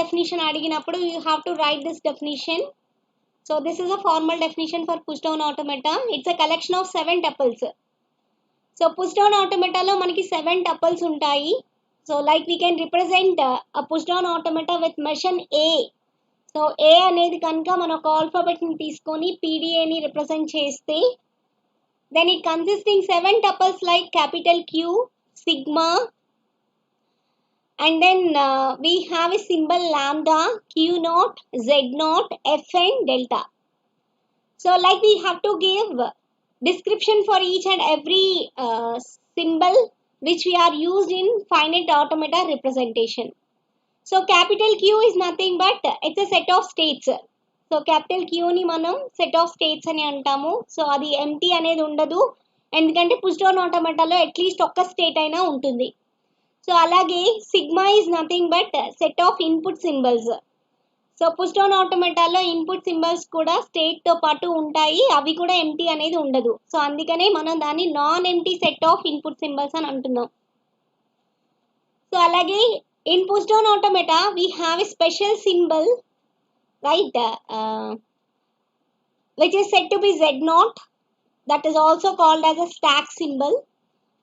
definition అడిగినప్పుడు you have to write this definition. So this is a formal definition for push down automata. It's a collection of 7 tuples. So push down automata lo manaki 7 tuples ఉంటాయి. So like we can represent a push down automata with mention A. So A అనేది కనుక మనం ఒక alphabet ని తీసుకొని PDA ని represent చేస్తే then it consisting 7 tuples like capital Q, sigma, and then we have a symbol lambda, Q naught, Z naught, F and delta. So like we have to give description for each and every symbol which we are used in finite automata representation. So capital Q is nothing but it's a set of states. So capital Q ni manam set of states ani antamu. So adi empty అనేది ఉండదు ఎందుకంటే push down automata లో at least ఒక్క state అయినా ఉంటుంది. So అలాగే sigma is nothing but set of input symbols. So push down ఆటోమేటాలో input symbols కూడా స్టేట్తో పాటు ఉంటాయి, అవి కూడా ఎంటీ అనేది ఉండదు. సో అందుకనే మనం దాన్ని non empty set of input symbols అని అంటున్నాం. సో అలాగే in push down automata we have a special symbol right which is set to be Z0, that is also called as a stock symbol.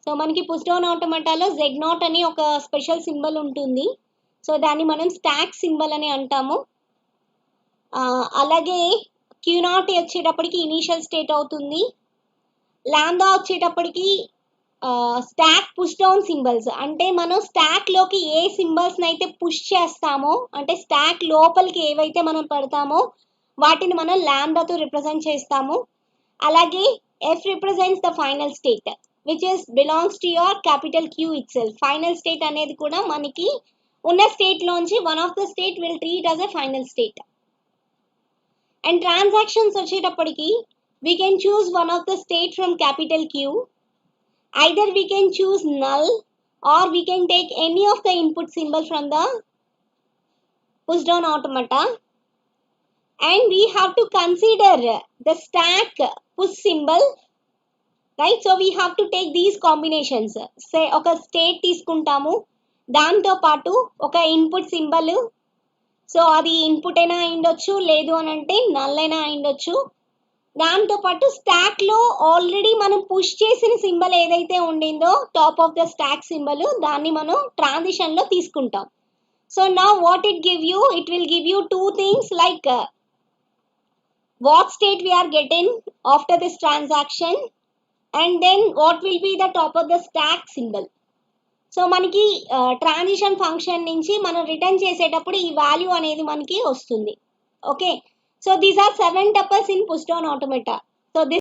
So మనకి push down ఆటోమేటాలో Z0 అని ఒక special symbol ఉంటుంది. So దాన్ని మనం stock symbol అని అంటాము. అలాగే Q0 వచ్చేటప్పటికి ఇనీషియల్ స్టేట్ అవుతుంది. లాంబ్డా వచ్చేటప్పటికి స్టాక్ పుష్ డౌన్ సింబల్స్, అంటే మనం స్టాక్లోకి ఏ సింబల్స్ని అయితే పుష్ చేస్తామో, అంటే స్టాక్ లోపలికి ఏవైతే మనం పెడతామో వాటిని మనం లాంబ్డాతో రిప్రజెంట్ చేస్తాము. అలాగే F represents the final state which is belongs to your capital Q itself. Final state అనేది కూడా మనకి ఉన్న స్టేట్లోంచి one of the state will treat as a final state. And transactions వచ్చేటప్పటికి we can choose one of the state from capital Q. Either we can choose null or we can take any of the input symbol from the push down automata, and we have to consider the stack push symbol, right? So we have to take these combinations. Say oka state తీసుకుంటాము, దాంతో పాటు ఒక input symbol. So అది input అయినా అయిండొచ్చు, లేదు అని అంటే null అయినా అయిండొచ్చు. దాంతోపాటు స్టాక్లో ఆల్రెడీ మనం పుష్ చేసిన సింబల్ ఏదైతే ఉండిందో top of the stack symbol, దాన్ని మనం ట్రాన్సిషన్లో తీసుకుంటాం. So now what it give you, it will give you two things like what state we are getting after this transaction and then what will be the top of the stack symbol. So మనకి transition function నుంచి మనం return చేసేటప్పుడు ఈ value అనేది మనకి వస్తుంది. Okay, so these are 7 tuples in push down automata. So this